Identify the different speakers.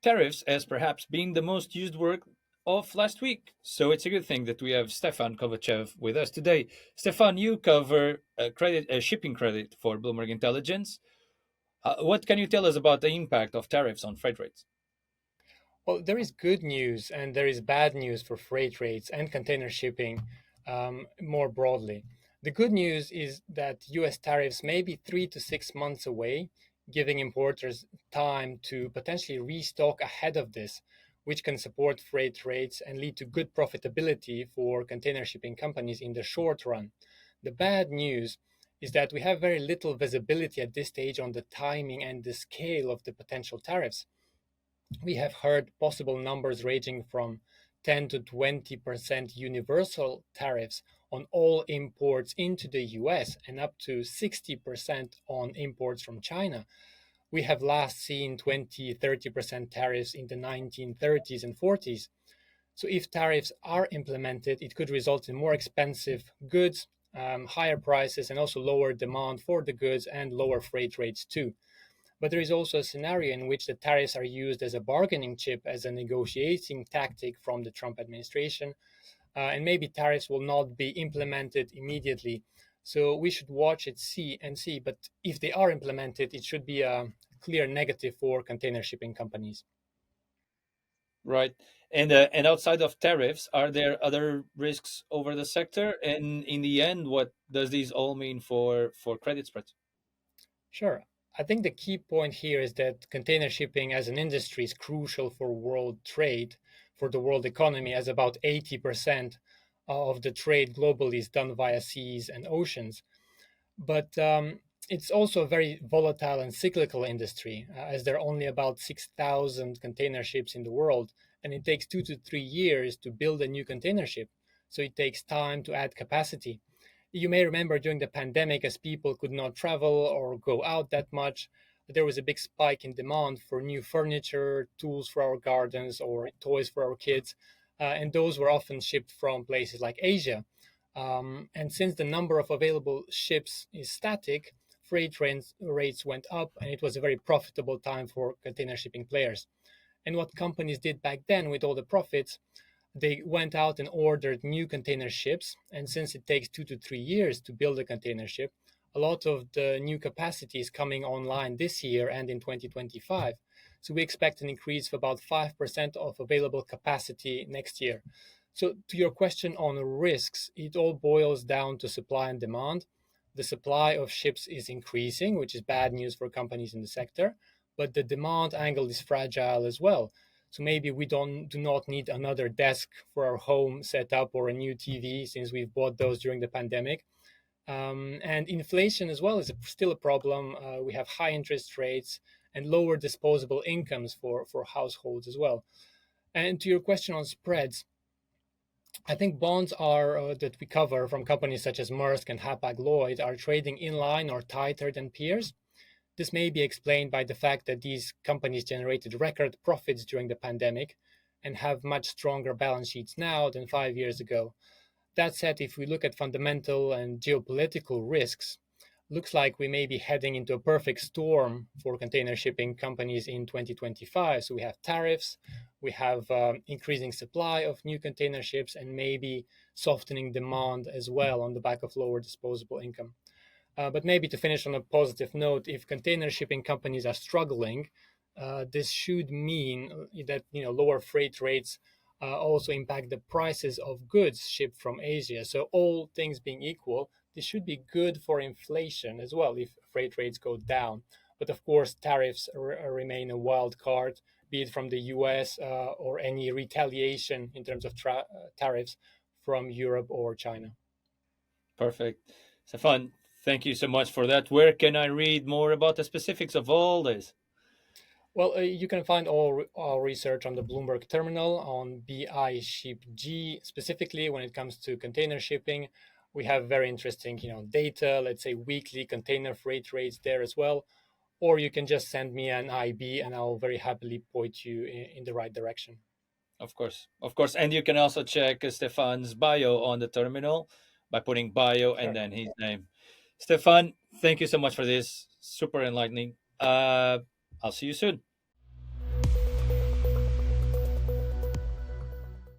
Speaker 1: tariffs as perhaps being the most used word of last week. So it's a good thing that we have Stephane Kovatchev with us today. Stephane, you cover shipping credit for Bloomberg Intelligence. What can you tell us about the impact of tariffs on freight rates?
Speaker 2: Well, there is good news and there is bad news for freight rates and container shipping more broadly. The good news is that US tariffs may be 3 to 6 months away, giving importers time to potentially restock ahead of this, which can support freight rates and lead to good profitability for container shipping companies in the short run. The bad news is that we have very little visibility at this stage on the timing and the scale of the potential tariffs. We have heard possible numbers ranging from 10 to 20% universal tariffs on all imports into the US and up to 60% on imports from China. We have last seen 20, 30% tariffs in the 1930s and 40s. So, if tariffs are implemented, it could result in more expensive goods, higher prices, and also lower demand for the goods and lower freight rates too. But there is also a scenario in which the tariffs are used as a bargaining chip, as a negotiating tactic from the Trump administration, and maybe tariffs will not be implemented immediately. So we should watch it, see. But if they are implemented, it should be a clear negative for container shipping companies.
Speaker 1: Right. And outside of tariffs, are there other risks over the sector? And in the end, what does these all mean for credit spreads?
Speaker 2: Sure. I think the key point here is that container shipping as an industry is crucial for world trade, for the world economy, as about 80% of the trade globally is done via seas and oceans. But it's also a very volatile and cyclical industry, as there are only about 6,000 container ships in the world, and it takes 2 to 3 years to build a new container ship. So it takes time to add capacity. You may remember during the pandemic, as people could not travel or go out that much, there was a big spike in demand for new furniture, tools for our gardens, or toys for our kids. And those were often shipped from places like Asia. And since the number of available ships is static, rates went up, and it was a very profitable time for container shipping players. And what companies did back then with all the profits, they went out and ordered new container ships. And since it takes 2 to 3 years to build a container ship, a lot of the new capacity is coming online this year and in 2025. So we expect an increase of about 5% of available capacity next year. So, to your question on risks, it all boils down to supply and demand. The supply of ships is increasing, which is bad news for companies in the sector, but the demand angle is fragile as well. So maybe we do not need another desk for our home setup or a new TV, since we've bought those during the pandemic. And inflation as well is still a problem. We have high interest rates and lower disposable incomes for households as well. And to your question on spreads, I think bonds are that we cover from companies such as Maersk and Hapag-Lloyd are trading in line or tighter than peers. This may be explained by the fact that these companies generated record profits during the pandemic and have much stronger balance sheets now than 5 years ago. That said, if we look at fundamental and geopolitical risks, looks like we may be heading into a perfect storm for container shipping companies in 2025. So we have tariffs, we have increasing supply of new container ships, and maybe softening demand as well on the back of lower disposable income. But maybe to finish on a positive note, if container shipping companies are struggling, this should mean that lower freight rates also impact the prices of goods shipped from Asia. So all things being equal, this should be good for inflation as well if freight rates go down. But of course, tariffs remain a wild card, be it from the US or any retaliation in terms of tariffs from Europe or China.
Speaker 1: Perfect. Stefan, thank you so much for that. Where can I read more about the specifics of all this?
Speaker 2: Well, you can find all our research on the Bloomberg Terminal on BI Ship G, specifically when it comes to container shipping. We have very interesting, data, let's say weekly container freight rates there as well. Or you can just send me an IB and I'll very happily point you in the right direction.
Speaker 1: Of course. Of course. And you can also check Stefan's bio on the terminal by putting bio and
Speaker 2: Sure.
Speaker 1: then his name. Stefan, thank you so much for this. Super enlightening. I'll see you soon.